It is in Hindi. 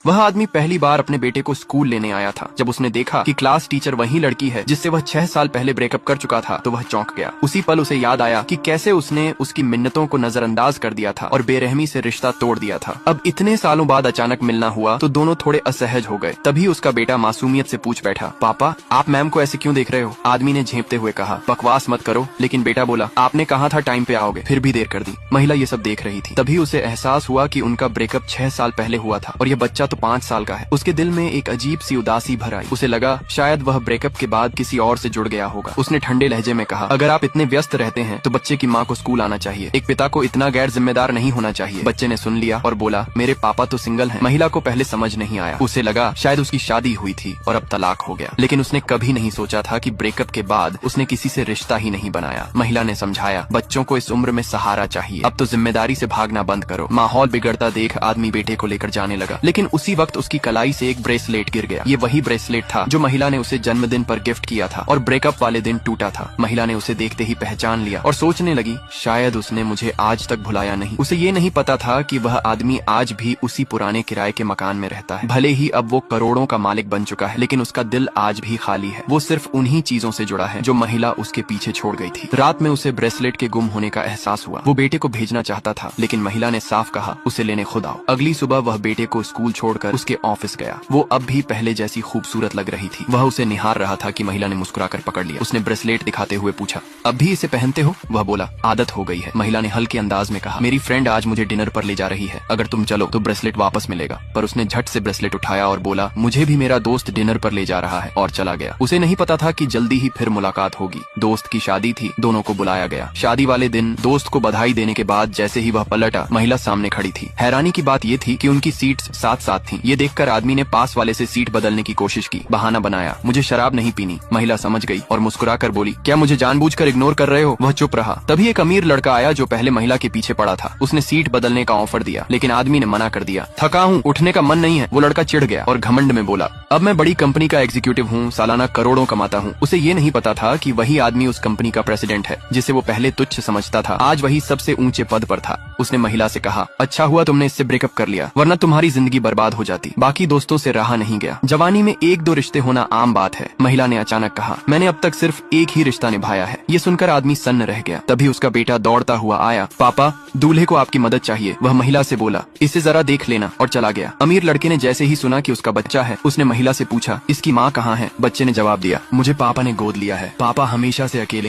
वह आदमी पहली बार अपने बेटे को स्कूल लेने आया था। जब उसने देखा कि क्लास टीचर वही लड़की है जिससे वह 6 साल पहले ब्रेकअप कर चुका था तो वह चौंक गया। उसी पल उसे याद आया कि कैसे उसने उसकी मिन्नतों को नजरअंदाज कर दिया था और बेरहमी से रिश्ता तोड़ दिया था। अब इतने सालों बाद अचानक मिलना हुआ तो दोनों थोड़े असहज हो गए। तभी उसका बेटा मासूमियत से पूछ बैठा, पापा आप मैम को ऐसे क्यों देख रहे हो? आदमी ने झेंपते हुए कहा, बकवास मत करो। लेकिन बेटा बोला, आपने कहा था टाइम पे आओगे, फिर भी देर कर दी। महिला ये सब देख रही थी। तभी उसे एहसास हुआ कि उनका ब्रेकअप 6 साल पहले हुआ था और यह बच्चा तो 5 साल का है। उसके दिल में एक अजीब सी उदासी भर आई। उसे लगा शायद वह ब्रेकअप के बाद किसी और से जुड़ गया होगा। उसने ठंडे लहजे में कहा, अगर आप इतने व्यस्त रहते हैं तो बच्चे की माँ को स्कूल आना चाहिए। एक पिता को इतना गैर जिम्मेदार नहीं होना चाहिए। बच्चे ने सुन लिया और बोला, मेरे पापा तो सिंगल हैं। महिला को पहले समझ नहीं आया। उसे लगा शायद उसकी शादी हुई थी और अब तलाक हो गया। लेकिन उसने कभी नहीं सोचा था कि ब्रेकअप के बाद उसने किसी से रिश्ता ही नहीं बनाया। महिला ने समझाया, बच्चों को इस उम्र में सहारा चाहिए। अब तो जिम्मेदारी से भागना बंद करो। माहौल बिगड़ता देख आदमी बेटे को लेकर जाने लगा। लेकिन उसी वक्त उसकी कलाई से एक ब्रेसलेट गिर गया। ये वही ब्रेसलेट था जो महिला ने उसे जन्मदिन पर गिफ्ट किया था और ब्रेकअप वाले दिन टूटा था। महिला ने उसे देखते ही पहचान लिया और सोचने लगी, शायद उसने मुझे आज तक भुलाया नहीं। उसे ये नहीं पता था कि वह आदमी आज भी उसी पुराने किराए के मकान में रहता है। भले ही अब वो करोड़ों का मालिक बन चुका है, लेकिन उसका दिल आज भी खाली है। वो सिर्फ उन्हीं चीजों से जुड़ा है जो महिला उसके पीछे छोड़ गई थी। रात में उसे ब्रेसलेट के गुम होने का एहसास हुआ। वो बेटे को भेजना चाहता था, लेकिन महिला ने साफ कहा, उसे लेने खुद आओ। अगली सुबह वह बेटे को स्कूल छोड़कर उसके ऑफिस गया। वो अब भी पहले जैसी खूबसूरत लग रही थी। वह उसे निहार रहा था कि महिला ने मुस्कुराकर पकड़ लिया। उसने ब्रेसलेट दिखाते हुए पूछा, अब भी इसे पहनते हो? वह बोला, आदत हो गई है। महिला ने हल्के अंदाज में कहा, मेरी फ्रेंड आज मुझे डिनर पर ले जा रही है, अगर तुम चलो तो ब्रेसलेट वापस मिलेगा। पर उसने झट से ब्रेसलेट उठाया और बोला, मुझे भी मेरा दोस्त डिनर पर ले जा रहा है, और चला गया। उसे नहीं पता था कि जल्दी ही फिर मुलाकात होगी। दोस्त की शादी थी, दोनों को बुलाया गया। शादी वाले दिन दोस्त को बधाई देने के बाद जैसे ही वह पलटा, महिला सामने खड़ी थी। हैरानी की बात ये थी कि उनकी सीट्स साथ साथ थी। ये देखकर आदमी ने पास वाले से सीट बदलने की कोशिश की। बहाना बनाया, मुझे शराब नहीं पीनी। महिला समझ गई और मुस्कुराकर बोली, क्या मुझे जानबूझकर इग्नोर कर रहे हो? वह चुप रहा। तभी एक अमीर लड़का आया जो पहले महिला के पीछे पड़ा था। उसने सीट बदलने का ऑफर दिया, लेकिन आदमी ने मना कर दिया। थका हूँ, उठने का मन नहीं है। वो लड़का चिढ़ गया और घमंड में बोला, अब मैं बड़ी कंपनी का एग्जीक्यूटिव हूँ, सालाना करोड़ों कमाता हूँ। उसे ये नहीं पता था कि वही आदमी उस कंपनी का प्रेसिडेंट है, जिसे वो पहले तुच्छ समझता था। आज वही सबसे ऊंचे पद पर था। उसने महिला से कहा, अच्छा हुआ तुमने इससे ब्रेकअप कर लिया, वरना तुम्हारी जिंदगी बर्बाद हो जाती। बाकी दोस्तों से रहा नहीं गया। जवानी में 1-2 रिश्ते होना आम बात है। महिला ने अचानक कहा, मैंने अब तक सिर्फ एक ही रिश्ता निभाया है। ये सुनकर आदमी सन्न रह गया। तभी उसका बेटा दौड़ता हुआ आया, पापा दूल्हे को आपकी मदद चाहिए। वह महिला से बोला, इसे जरा देख लेना, और चला गया। अमीर लड़के ने जैसे ही सुना कि उसका बच्चा है, उसने महिला से पूछा, इसकी माँ कहाँ है? बच्चे ने जवाब दिया, मुझे पापा ने गोद लिया है। पापा हमेशा से अकेले